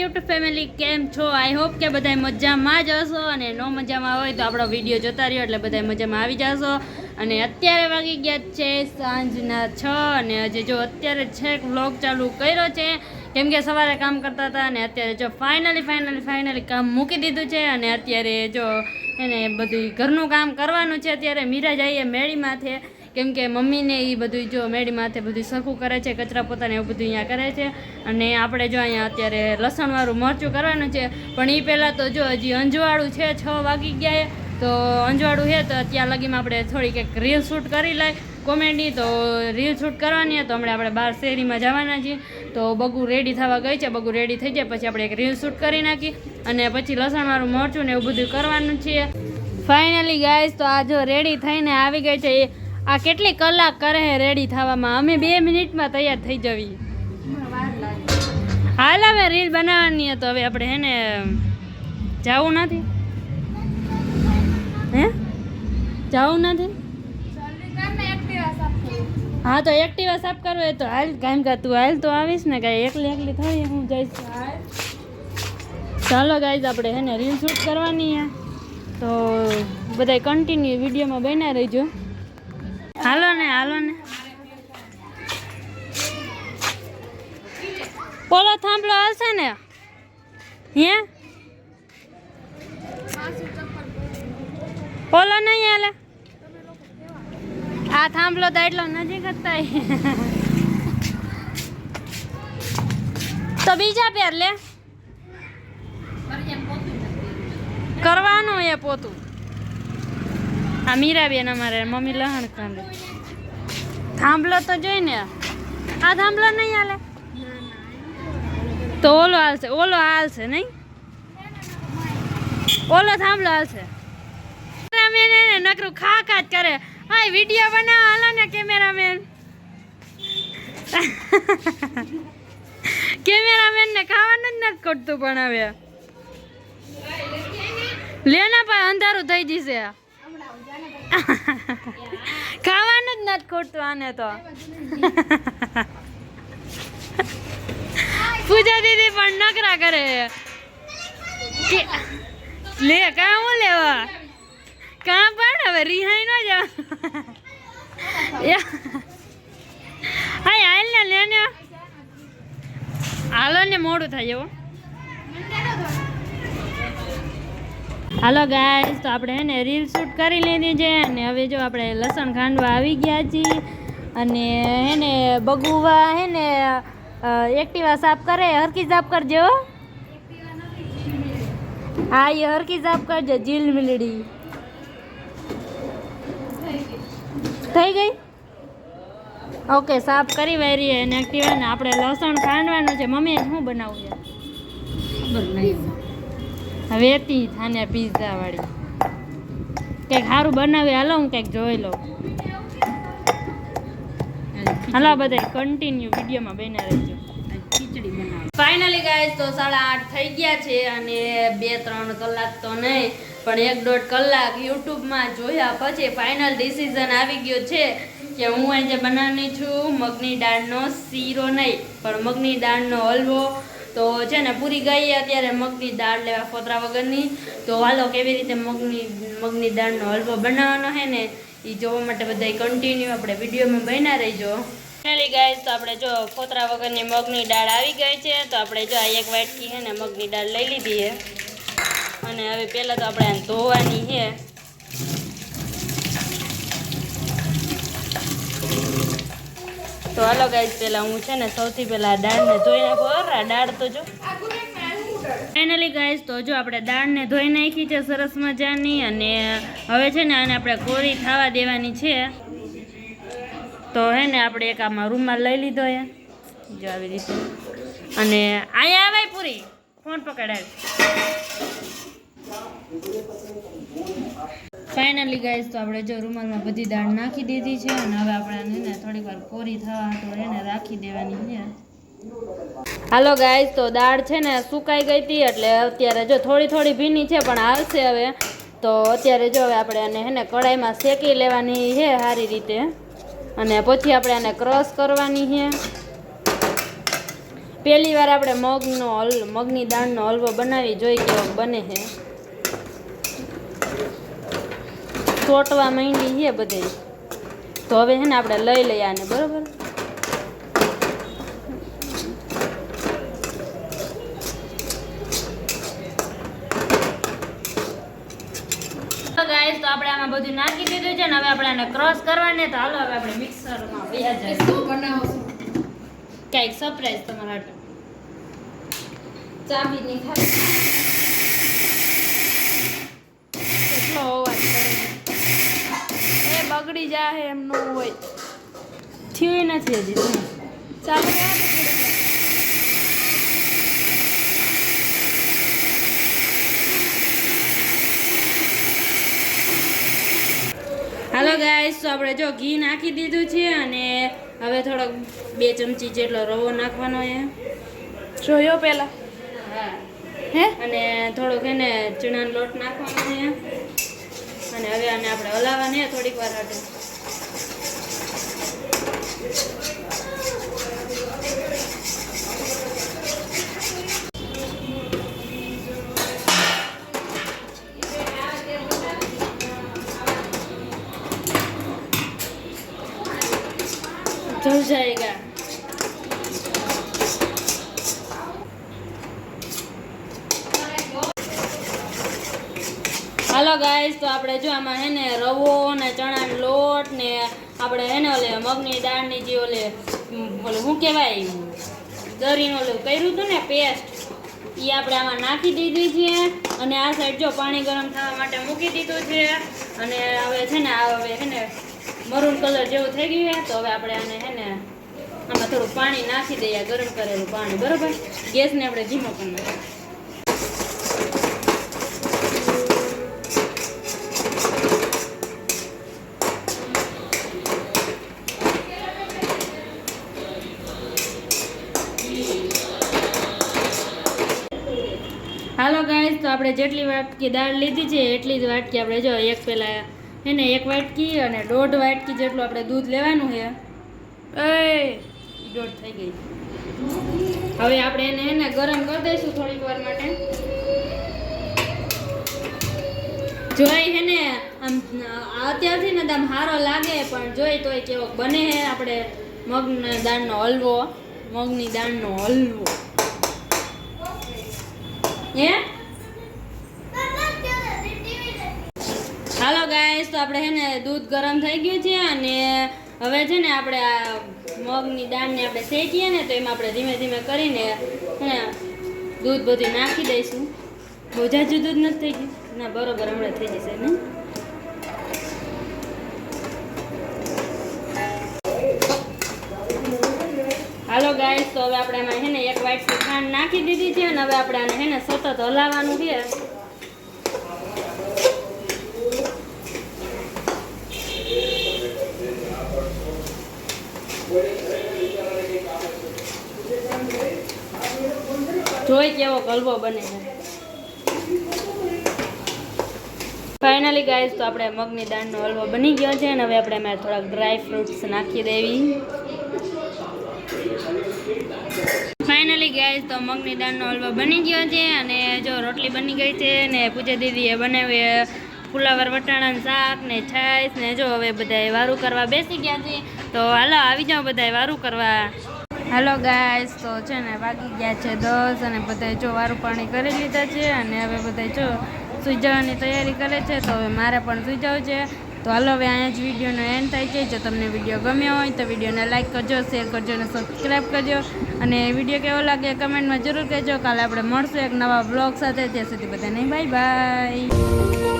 YouTube family, કેમ છો? I hope કે બધા મજામાં જ હશો, અને નો મજામાં હોય તો આપણો વિડીયો જોતા રહ્યો એટલે બધા મજામાં આવી જશો. અને અત્યારે વાગી ગયા છે સાંજના 6, અને હજી જો અત્યારે છેક વ્લોગ ચાલુ કર્યો છે, કેમ કે સવારે કામ કરતા હતા અને અત્યારે જો ફાઇનલી કામ મૂકી દીધું છે. અને અત્યારે જો એને બધું ઘરનું કામ કરવાનું છે. અત્યારે મીરા જઈએ મેળી માથે, કેમ કે મમ્મીને એ બધું જો મેળી માથે બધું સરખું કરે છે, કચરા પોતાને એવું બધું અહીંયા કરે છે. અને આપણે જો અહીંયા અત્યારે લસણવાળું મરચું કરવાનું છે, પણ એ પહેલાં તો જો હજી અંજવાળું છે, 6 વાગી ગયા તો અંજવાળું છે. તો ત્યાં લગીમાં આપણે થોડીક એક રીલ શૂટ કરી લઈ કોમેડી, તો રીલ શૂટ કરવાની તો હમણાં આપણે બહાર શેરીમાં જવાના છીએ. તો બગુ રેડી થવા ગઈ છે, બગુ રેડી થઈ જાય પછી આપણે એક રીલ શૂટ કરી નાખી, અને પછી લસણવાળું મરચું ને એવું બધું કરવાનું છે. ફાઇનલી ગાઈસ તો આ જો રેડી થઈને આવી ગઈ છે. આ કેટલી કલાક કરે છે રેડી થવામાં, અમે 2 મિનિટમાં તૈયાર થઈ જવી. હાલ હવે રીલ બનાવવાની તો હવે આપણે હે ને જવું નથી, હે જવું નથી. હા તો એક્ટિવા સાફ કરવું હોય તો હાલ, કામ કા તું હાલ તો આવીશ ને, કાંઈ એકલી થઈ હું જઈશ. ચાલો ગાઈઝ આપણે હે ને રીલ શૂટ કરવાની છે, તો બધા કન્ટિન્યુ વિડીયોમાં બન્યા રહીજો. હાલો ને પોલો થાંભલો હાલશે ને? હે પોલો નહીં હાલે? આ થાંભલો તો એટલો નજીક જ થાય. તો બીજા પેર લે કરવાનું એ પોતું. આ મીરાબેન અમારે મમ્મી લહણ કાંદે. થાંભલો તો જોઈ ને, આ થાંભલો નહીં હાલે તો ઓલો હાલશે નહીં? ઓલો થાંભલો હાલશે. કેમેરામેન નકરું ખા જ કરે. હા વિડીયો બનાવ હાલો ને કેમેરામેન. કેમેરામેન ને ખાવાનું જ નથી ખોટતું, પણ હવે લેના ભાઈ અંધારું થઈ જશે. ખાવાનું જ નથી ખોટતું આને તો. પૂજા દીદી પણ નકરા કરે. લે કાં હું લેવા કાં પણ હવે રિહાઈ ન જા. હા હાલ ને લે ને, હાલો ને મોડું થાય એવું. હાલો ગાઈસ તો આપણે હે ને રીલ શૂટ કરી લીધી છે, અને હવે જો આપણે લસણ ખાંડવા આવી ગયા છીએ. અને હે ને બગુવા હે ને એક્ટિવા સાફ કરે, હરકી સાફ કરજો. હા એ હરકી સાફ કરજો. જીલ મિલડી થઈ ગઈ. ઓકે સાફ કરી વારી અને એક્ટિવા ને આપણે લસણ ખાંડવાનું છે. મમ્મી શું બનાવવું છે ખબર નહીં, વેતી થાને પીઝા વાળી કંઈક સારું બનાવી. હાલો હું કંઈક જોઈ લઉં. હાલો બધા કન્ટિન્યુ વિડીયોમાં બન્યા રહેજો. ખીચડી બનાવ. ફાઇનલી ગાઈસ તો 8:30 થઈ ગયા છે, અને 2-3 કલાક તો નહીં પણ 1-1.5 કલાક યુટ્યુબમાં જોયા પછી ફાઇનલ ડિસિઝન આવી ગયો છે કે હું આજે બનાવવાની છું મગની દાળનો શીરો નહીં પણ મગની દાળનો હલવો. તો છે ને પૂરી ગઈ અત્યારે મગની દાળ લેવા ફોતરા વગરની. તો હાલો કેવી રીતે મગની દાળનો હલવો બનાવવાનો છે ને એ જોવા માટે બધા કન્ટિન્યુ આપણે વિડીયોમાં બન્યા રહીજો. ફાઇનલી ગાઈસ તો આપણે જો ફોતરા વગરની મગની દાળ આવી ગઈ છે. તો આપણે જો આ 1 વાટકી છે ને મગની દાળ લઈ લીધી છે, અને હવે પહેલાં તો આપણે આને ધોવાની છે. તો હાલો ગાઈસ પહેલાં હું છે ને સૌથી પહેલાં દાળને ધોઈ નાખો. દાળ તો જો ફાઇનલી ગાઈસ તો જો આપણે દાળને ધોઈ નાખી છે સરસ મજાની, અને હવે છે ને આને આપણે કોરી થવા દેવાની છે. તો હે ને આપણે એક આમાં રૂમાલ લઈ લીધો છે જો આવી રીતે, અને અહીંયા આવે પૂરી ફોન પકડાવી. ફાઇનલી ગાઈસ તો આપણે જો રૂમાલમાં બધી દાળ નાખી દીધી છે, અને હવે આપણે ને થોડીક વાર કોરી થવા તો એને રાખી દેવાની છે. હાલો ગાઈસ તો દાળ છે ને સુકાઈ ગઈ હતી, એટલે અત્યારે જો થોડી ભીની છે પણ આવશે હવે. તો અત્યારે જો હવે આપણે આને હે ને કઢાઈમાં શેકી લેવાની છે સારી રીતે, અને પછી આપણે આને ક્રશ કરવાની છે. પહેલી વાર આપણે મગની દાળનો હલવો બનાવી જોઈ કેવો બને છે. ચોટવા માંડી છે બધે. તો હવે છે ને આપણે લઈ લઈએ આને, બરોબર. ગાઈસ, તો આપણે આમાં બધું નાખી દીધું છે ને હવે આપણે આને ક્રશ કરવાને. તો હાલો હવે આપણે મિક્સરમાં વયા જાય. શું બનાવો છો? કંઈક સરપ્રાઈઝ તમારા માટે. ચાબી ની ખાલી કેટલો અવાજ કરે એ બગડી જાય એમ ન હોય. થયું નથી હજી. ચાલુ રહ્યા ને થોડીક. હાલો ગાઈસ, તો આપણે જો ઘી નાખી દીધું છે અને હવે થોડોક 2 ચમચી જેટલો રવો નાખવાનો છે. જોયો પેલા હા. હે અને થોડોક એને ચણાનો લોટ નાખવાનો છે અને હવે આને આપણે હલાવવાને થોડીક વાર હાટે. जल जाएगा. હાલો ગાઈસ, તો આપણે જો આમાં હે ને રવો ને ચણાનો લોટ ને આપણે હે ને ઓલે મગની દાળની જે ઓલે શું કહેવાય દરીનો ઓલું કર્યું હતું ને પેસ્ટ, એ આપણે આમાં નાખી દીધી છે અને આ સાઈડ જો પાણી ગરમ થવા માટે મૂકી દીધું છે અને હવે છે ને આ હવે હે ને મરૂન કલર જેવું થઈ ગયું છે. તો હવે આપણે આને હે ને આમાં થોડું પાણી નાખી દઈએ, ગરમ કરેલું પાણી, બરોબર. ગેસને આપણે ધીમો કરી નાખીએ. હાલો ગાઈસ, તો આપણે જેટલી વાટકી દાળ લીધી છે એટલી જ વાટકી આપણે જો એક પેલા હે ને 1 વાટકી અને 1.5 વાટકી જેટલું આપણે દૂધ લેવાનું છે. દોઢ થઈ ગઈ. હવે આપણે એને હે ને ગરમ કરી દઈશું થોડીક વાર માટે. જોઈ હે ને આમ અત્યારથી ને આમ સારો લાગે પણ જોઈ તોય કેવો બને છે આપણે મગની દાળનો હલવો. હે હાલો ગાઈસ, તો આપણે હે ને દૂધ ગરમ થઈ ગયું છે અને હવે છે ને આપણે આ મગની દાળને આપણે શેકીએ ને તો એમાં આપણે ધીમે ધીમે કરીને હે દૂધ બધું નાખી દઈશું. બહુ જાજુ દૂધ નથી થઈ ગયું ના, બરોબર હમણાં થઈ જશે ને. હાલો ગાઈસ, તો હવે આપણે આમાં હે ને 1 વાટકી ખાંડ નાખી દીધી છે અને હવે આપણે આને હે ને સતત હલાવવાનું છે. જોઈ કેવો હલવો બને છે. ફાઇનલી ગાઈસ, તો આપણે મગની દાળનો હલવો બની ગયો છે અને હવે આપણે એમાં થોડાક ડ્રાય ફ્રૂટ્સ નાખી દેવી. ફાઇનલી ગાઈસ, તો મગની દાળનો હલવો બની ગયો છે અને જો રોટલી બની ગઈ છે ને પૂજા દીદીએ બનાવી ફુલાવર વટાણાનું શાક ને છાશ ને જો હવે બધાએ વારું કરવા બેસી ગયા છે. તો હાલો આવી જાઓ બધાએ વારું કરવા. હાલો ગાઈસ, તો છે ને વાગી ગયા છે 10 અને બધાએ જો વારું પાણી કરી લીધા છે અને હવે બધાએ જો સૂઈ જવાની તૈયારી કરે છે. તો હવે મારે પણ સૂઈ જવું છે. તો હાલો હવે અહીંયા જ વિડીયોનો એન્ડ થાય છે. જો તમને વિડીયો ગમ્યો હોય તો વિડીયોને લાઇક કરજો, શેર કરજો અને સબસ્ક્રાઈબ કરજો અને વિડીયો કેવો લાગે કમેન્ટમાં જરૂર કહેજો. કાલે આપણે મળશું એક નવા બ્લોગ સાથે. ત્યાં સુધી બધાને બાય બાય.